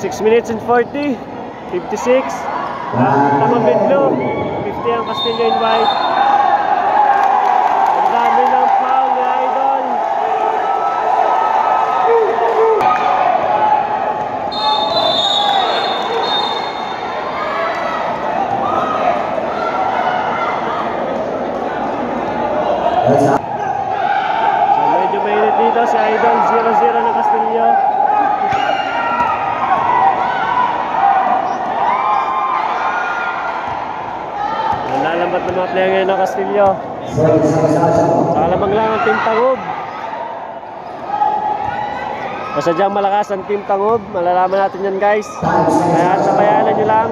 6 minutes and 40. 56. Tamang Blue. 50 ang Castillo in white. Ang dami ng foul ni Idol. So medyo mainit dito si Idol. 0-0 ng Castillo. Nalalambat ng mga player ngayon ng Castillo. Salamang lang ang Team Tangob. Masadyang malakas ang Team Tangob. Malalaman natin yan guys. Kaya sabayanan nyo lang.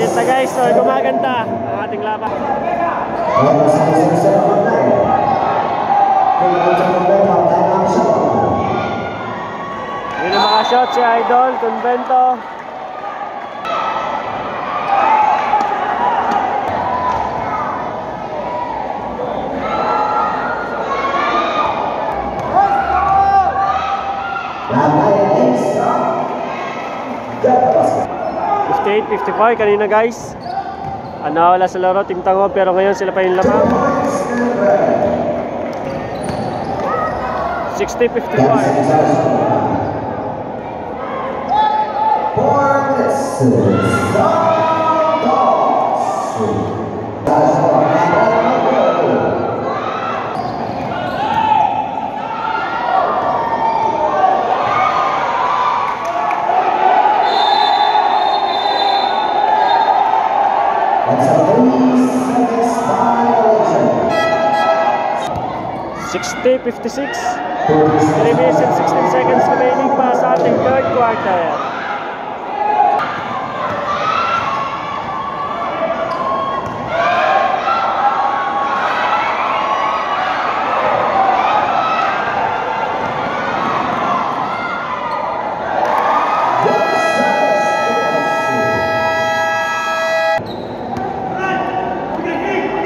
Ito guys, so gumaganda ang ating laban. Yun ang mga shot si Idol, Convento. State 55 kanina guys. Nawala sa laro Team Tangob pero ngayon sila pa yung lamang. 60-55. $60-56. 3 minutes and 16 seconds remaining pa sa ating third quarter.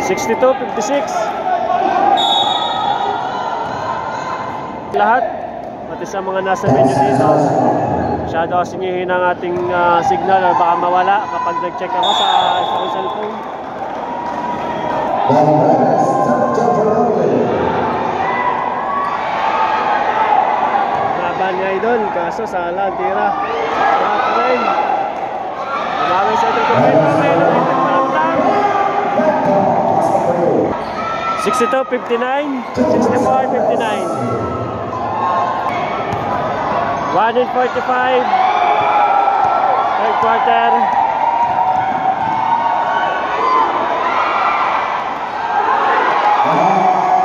$62-56. Lahat, pati sa mga nasa medyo dito, masyado kasing hihina ang ating signal or baka mawala kapag nag-check ako sa isang cellphone. Laban ni Idol, kaso sala, tira. Lahat pa rin. Lumamay sa ating Convento, may lumitin malutang. 62-59, 64-59. 1:45 third quarter.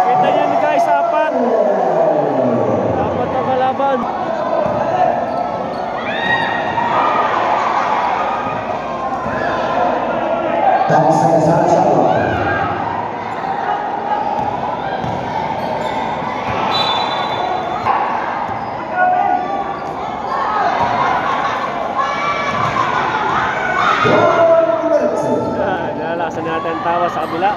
Kita nyo ni guys, apat ang kalaban. Nalakasan natin ang tawa sa kabila.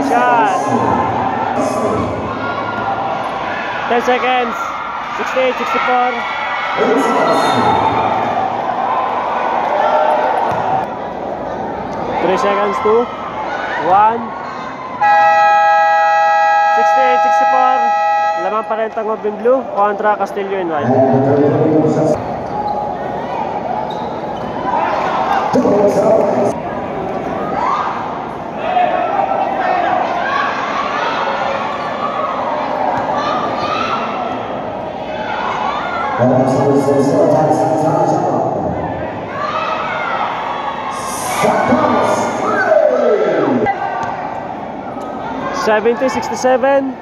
Shot. 10 seconds. 68, 64. 3 seconds to 1. 68, 64. Lamang pa rin Tangob in blue kontra Castillo in white. Seventy 67.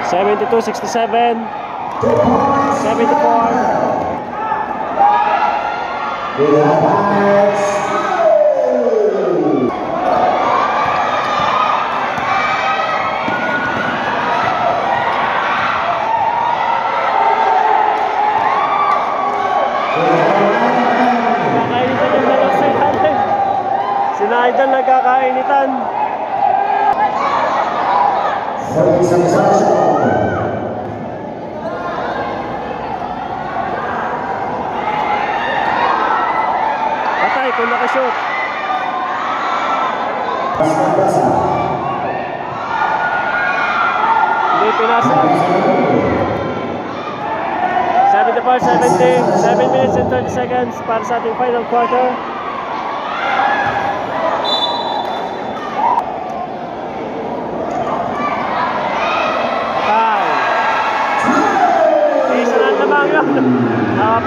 72 67. 74. Sina Idol nagkakainitan. Patay kung nakashoot. Hindi pinasa. 74-70, 7 minutes and 30 seconds para sa ating final quarter.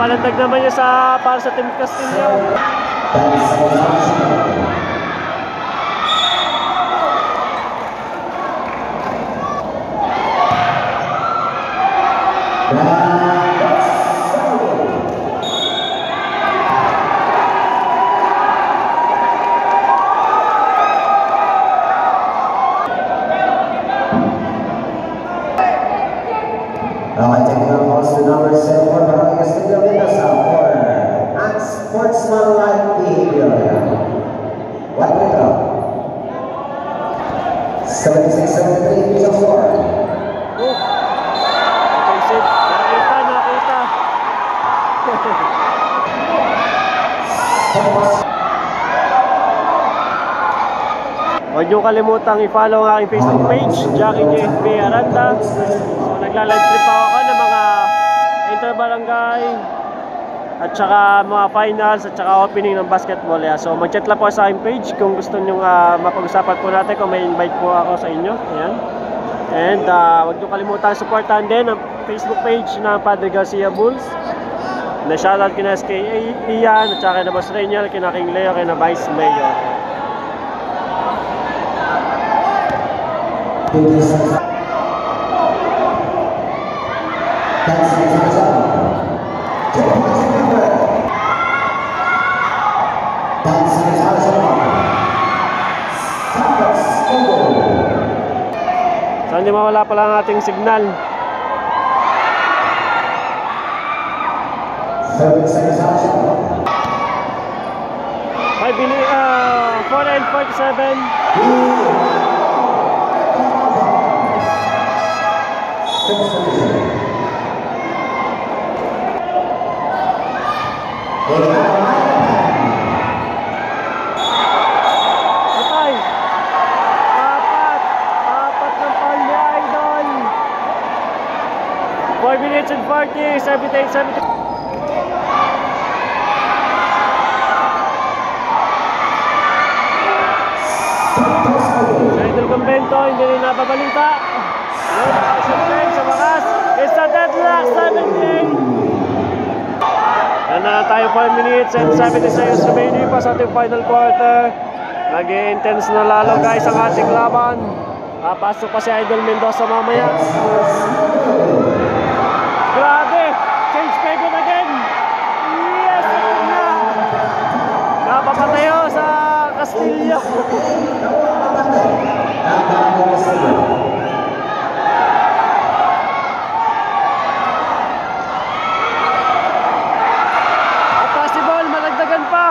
Palandag naman niya para sa Team Castillo. Number 7 for Barangay Castillo Mendoza for unsportsmanlike behavior. What we go? 76-73, piece of 4. Nakita. Huwag niyo kalimutang i-follow ang aking Facebook page, Jackie JFB Aranda. So nagla-live stream pa ako ng mga inter-barangay at saka mga finals at saka opening ng basketball. So mag-chat lang po sa aking page kung gusto nyo mapag-usapan po natin, kung may invite po ako sa inyo. Ayan. And huwag nyo kalimutan supportan din ang Facebook page ng Padre Garcia Bulls. Na-shoutout kina SK Ian at saka kina Boss Reynel, kina King Leo, kina Vice Mayor. So hindi mawala pala ang ating signal. 4:47. Patay. Apat ng foul ni Idol. 4 minutes and 40, 78-70. Idol Convento, hindi rin nababalita. Sa wakas, it's a deadlock, 78. Yan na tayo, 5 minutes and 70 seconds remaining pa sa ating final quarter. Nag-i-intense na lalo guys ang ating laban. Pasok pa si Idol Mendoza mamaya. Grabe! Change pivot again! Yes! Napapatayo sa Castillo. Possible, malagdagan pa.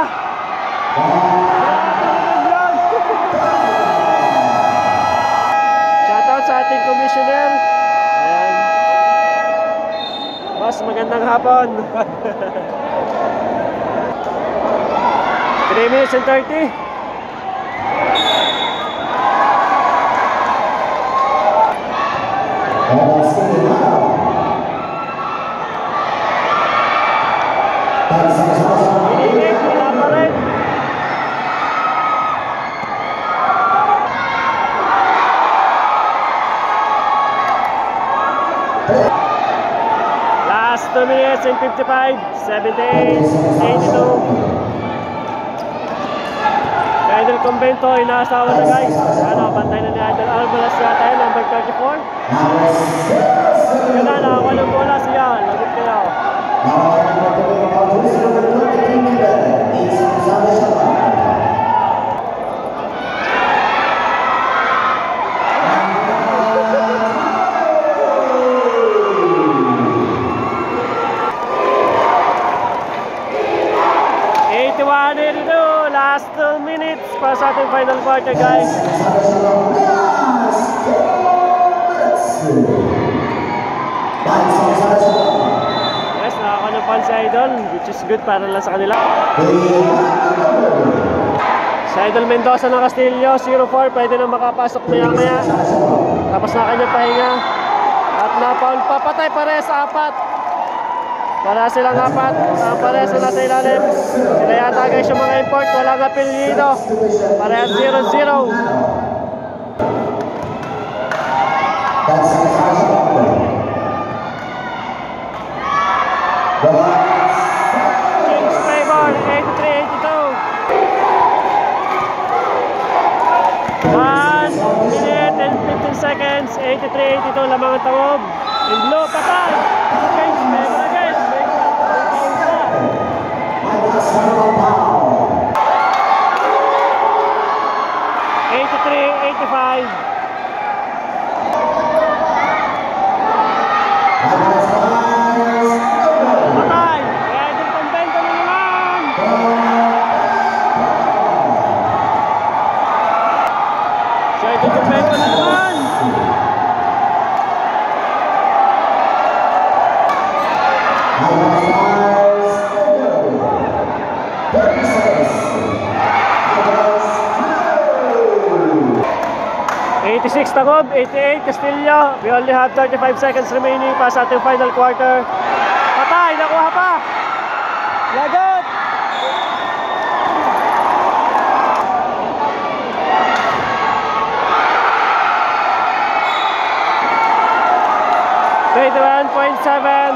Shoutout sa ating commissioner. Ayan. Mas magandang hapon. 3 minutes and 30. That's Last 2 minutes and 55, 78, 82. Idol Convento, inaasawa na guys. Ano, bantay na ni Idol Albalas yata yun, number 34. Yun na, nakakuha ng bola siya. Lagot kayo. Last 2 minutes para sa ating final quarter guys. Yes, nakakuha ng fan si Idol, which is good para lang sa kanila. Si Idol Mendoza ng Castillo, 0-4, pwede na makapasok maya-maya. Tapos na kanyang pahinga. At na-foul, papatay pares sa 4. Para silang 4, parehas na nasa ilalim. Sila yata guys yung mga import, walang apelyido. Parehas 0-0. Kings favor, 83-82. 1 minute and 15 seconds, 83-82 lamang ang tangob. In blue, patay. Kings favor again. 83-85. Patay! Idol Convento na naman! Idol Convento na naman! Tagob, 88, Castillo. We only have 35 seconds remaining pa sa ating final quarter. Patay, nakuha pa. Lagot. .7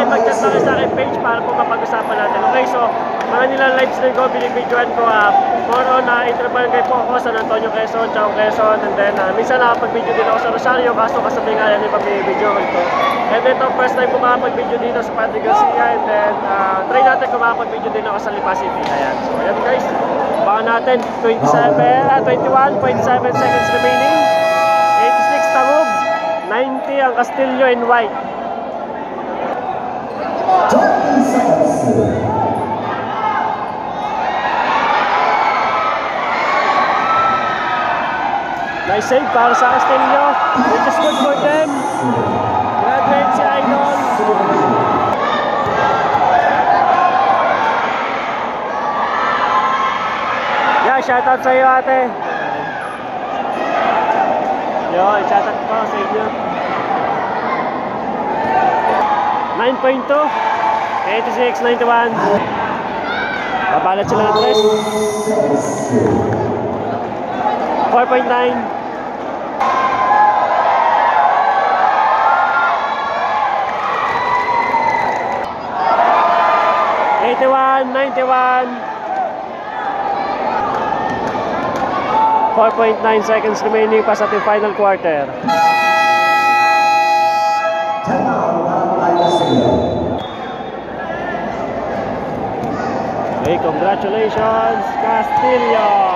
mag-chat lang sa akin page para po mapag-usapan natin. Okay, so mga nilang live stream ko, binibidyoan ko more on interbarangay po ako sa San Antonio, Quezon, Chao, Quezon, and then minsan nakapag-video din ako sa Rosario, kaso kasabi nga yan yung pag-video ko ito. And then first time ko makapag-video dito sa Padre Garcia, and then try natin kung makapag-video din ako sa Lipa City. Ayan, so ayan guys, baka natin 21.7 seconds remaining, 86 Tagob, 90 ang Castillo in white. 20 seconds. Nice save para sa Castillo, which is good for them. Graduate si Idol. Yeah, shoutout sa iyo ate. Yo, shoutout po sa inyo. 9.2, 86, 91. Papalat sila ng 3. 4.9. 81, 91. 4.9 seconds remaining pa sa ating final quarter. Okay, congratulations, Castillo!